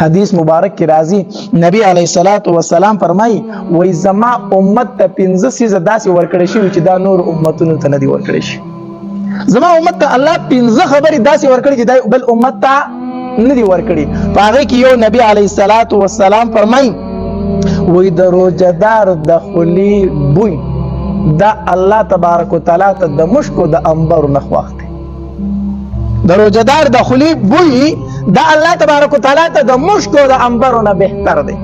حدیث مبارک کی راځي نبی علیه الصلاۃ والسلام فرمایي وای زما امت ته 15 سیزه داسې ورکړی شي چې دا نور امتونو ته نه دی ورکړی شي. زما امت ته الله 15 خبرې داسې ورکړي چې دا بل امت ته نه دی ورکړي. په هغه کې یو نبی علیه الصلاۃ والسلام فرمایي وای د روزدار د خلی بوی دا الله تبارک وتعالى ته د مشکو د انبر نه خوښ دی. د روزدار د خلی بوی دا الله تبارک وتعالى ته د مشکو د انبر نه بهتر دی.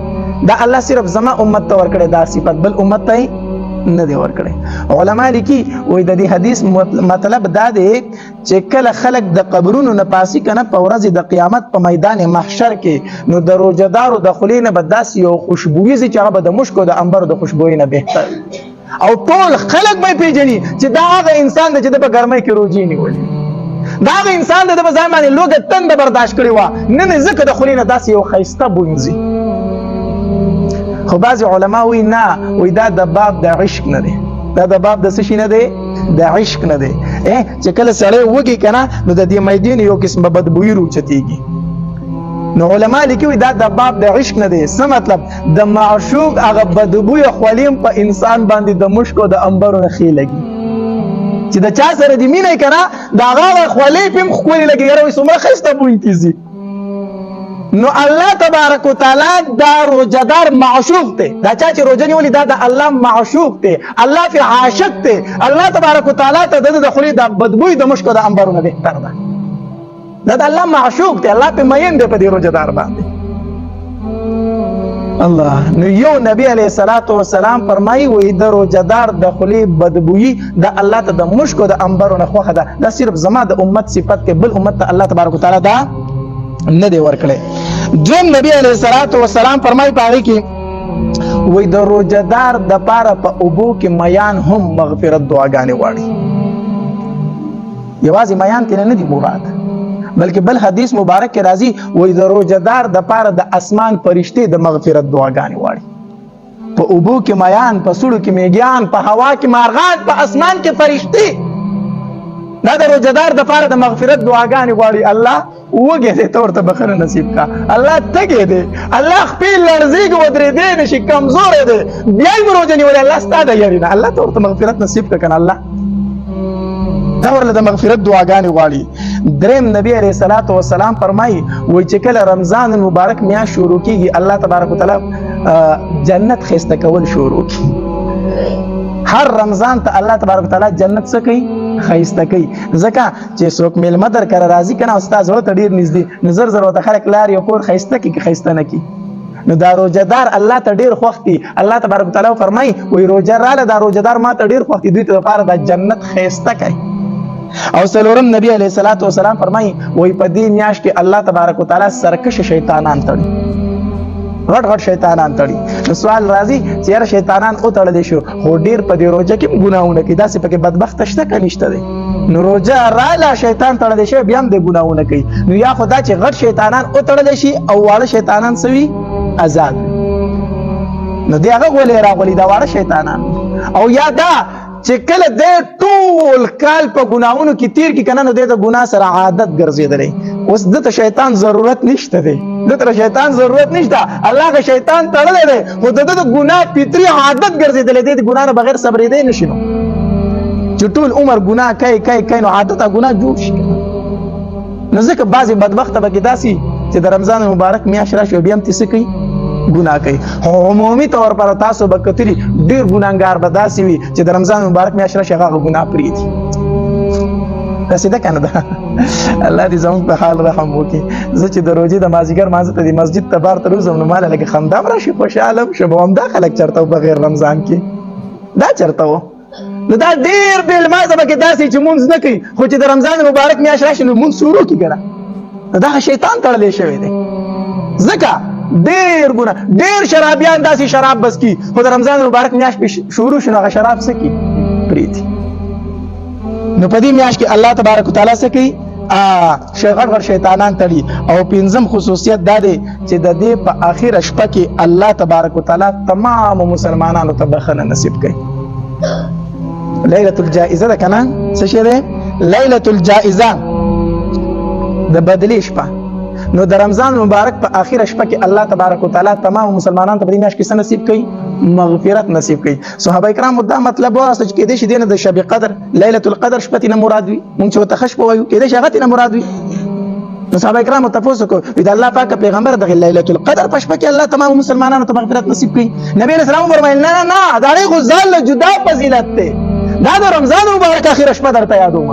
دا الله صرف زما امت ته ورکړي دا صفت بل امت ته نه دی ورکړي. علما لیکي وای د دې حدیث مطلب دا دی چې کله خلق د قبرونو نه پاسي کنه په ورځ د قیامت په میدان محشر کې نو د روزدارو د خلی نه بداس یو خوشبوئی چې هغه د مشکو د انبر د خوشبوئی نه بهتر او ټول خلق به پیژني چې دا هغه انسان دی چې د ګرمۍ کې روزي نیولې. دا هغه انسان د ځان باندې لوګه تند برداشت کړی و نه ځکه د خلی نه داسې یو ښایسته بوینځي. خو بعض علما وی نه وی دا د باب د عشق نه دی. دا د باب د څه شي نه دی؟ د عشق نه دی. چې کله سړی وږي کنه نو د دې میدان یو قسمه بدبوئی روچتیږي. نو علما لیکي دا د باب د عشق نه دی. څه مطلب؟ د معشوق هغه بدبوئی خولیم په انسان باندې د مشکو د انبرو نه ښې لګي چې د چا سره د مینه کنه دا هغه خولې پم خولې لګي یاره څومره ښایسته بوی تیزي. نو الله تبارک وتعالى دا روزدار معشوق دی. دا چا چې روزه نیولې دا د الله معشوق دی. الله فی عاشق دی. الله تبارک وتعالى ته د خولې د بدبوئی د مشکو د انبرو نه بهتر ده. دا د الله معشوق دی. الله په مین دی په دې روزدار باندې. الله نو یو نبی علیه الصلاۃ والسلام فرمایي وای د روزدار د خلی بدبوئی د الله ته د مشکو د انبرو نه خوخه ده. دا صرف زما د امت صفت کې بل امت ته الله تبارک وتعالى دا نه دی ورکړي. دویم نبی علیه الصلاۃ والسلام فرمایي پاره کې وای د روزدار د پاره په اوبو کې میان هم مغفرت دعاګانې واړي. یوازې میان کې نه دی مراد بلکې بل حدیث مبارک کې راځي وای د روزدار د پاره د اسمان فرشتي د مغفرت دعاګانې واړي. په اوبو کې میان، په سړو کې میګیان، په هوا کې مارغان، په اسمان کې فرشتي دا د روزدار د پاره د مغفرت دعاګانې واړي. الله وګه دې تور ته بخنه نصیب کا. الله تګې دې الله خپل لړزيګ ودرې دې نشي کمزور دې بیا مروجنی ول الله ستاده یارینه الله تور ته مغفرت نصیب کا کنه. الله دا ورله د مغفرت دعاګانې غواړي. دریم نبی علیہ الصلوۃ والسلام فرمایي وای چې کله رمضان مبارک میا شروع کیږي الله تبارک وتعالى جنت خسته کول شروع کی. هر رمضان ته الله تبارک وتعالى جنت څه کوي؟ خسته کوي. ځکه چې څوک میلمه در کړه راضی کنه استاد ورته ډیر نږدې نظر ضرورت خلک لار یو کور خسته کی خسته نه کی. نو دا روزدار الله ته ډیر خوښ دي. الله تبارک وتعالى فرمایي وای روزه رااله دا روزدار ما ته ډیر خوښ دي دوی ته لپاره د جنت خسته کوي. او سلورم نبی علیہ الصلوۃ والسلام فرمایي وای په دې میاش کې الله تبارک وتعالى سرکش شیطانان تړي غټ غټ شیطانان تړي. نو سوال راځي چې یاره شیطانان او تړل شو خو ډیر په دې روزه کې ګناونه کوي داسې پکې بدبخت شته کنيشته دي. نو روزه رااله شیطان تړل شي بیا هم دې ګناونه کوي. نو یا خدا چې غټ شیطانان او تړل شي او واړه شیطانان سوي آزاد. نو دی هغه ولې راغلي دا واړه شیطانان او یا دا چې کله د ټول کال په ګناونو کې تیر کې کنه نو د ګناه سره عادت ګرځیدلې. اوس د شیطان ضرورت نشته دی. د شیطان ضرورت نشته. الله کا شیطان تړلې دی خو د ګناه فطری عادت ګرځیدلې دی. د ګناه نه بغیر صبرې دی نشي. نو چې ټول عمر ګناه کوي نو عادت ګناه جوړ شي. نو ځکه بعضی بدبخت به کې داسي چې د رمضان مبارک میاشت راشي بیا هم تاسو کوي ګناه کوي. عمومي طور پر تاسو به کتلی ډیر ګناګار به داسي وي چې د رمضان مبارک میاشت راشي هغه ګناه پریږدي. داسې ده کنه ده. الله دې زموږ په حال رحم وکړي. زه چې د روزې د مازیګر مازه ته د مسجد ته بار ته روزم نو مال لکه خندام راشي خوشاله شم هم دا خلک چرته بغیر رمضان کې دا چرته و. نو دا ډیر بل مازه به کې داسې چې مونږ نه کوي خو چې د رمضان مبارک میاشت راشي نو مونږ شروع کیږي. دا شیطان تړلې شوی دی. ځکه ډیر ګناه ډیر شرابیان داسې شراب بس کی خو د رمضان مبارک میاشت شروع شنو هغه شراب سکی پریتی. نو په دې میاشت کې الله تبارک وتعالى سکی غټ شیطانان تړي. او پنځم خصوصیت دا دی چې د دې په اخر شپه کې الله تبارک وتعالى تمام مسلمانانو ته بخنه نصیب کوي. ليله الجائزه ده کنه څه شی ده؟ ليله الجائزه د بدلی شپه. نو د رمضان مبارک په اخر شپه کې الله تبارک وتعالى تمام مسلمانانو ته په دې میاشت کې څه نصیب کوي؟ مغفرت نصیب کوي. صحابه کرام دا مطلب واسه چې کېدې شي دینه د شب قدر ليله القدر شپه ته مراد وي، مونږ چې وتخش په وایو کېدې شي هغه ته مراد وي. نو صحابه کرام تاسو کو د الله پاک پیغمبر د ليله القدر په شپه کې الله تمام مسلمانانو ته مغفرت نصیب کوي. نبی رسول الله فرمایل نه نه دا غو ځل جدا فضیلت ته دا د رمضان مبارک اخر شپه درته یادوم.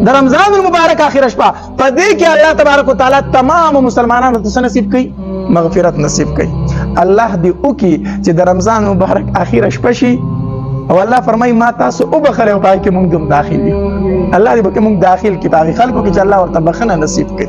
د رمضان المبارک اخر شپه په دې کې الله تبارک وتعالى تمام مسلمانانو ته نصیب کوي مغفرت نصیب کوي. الله دې وکي چې د رمضان مبارک اخر شپه شي او الله فرمایي ما تاسو او بخره او پای کې موږ داخل دي. الله دې به موږ داخل کې باغ خلکو کې چې الله ورته بخنه نصیب کوي.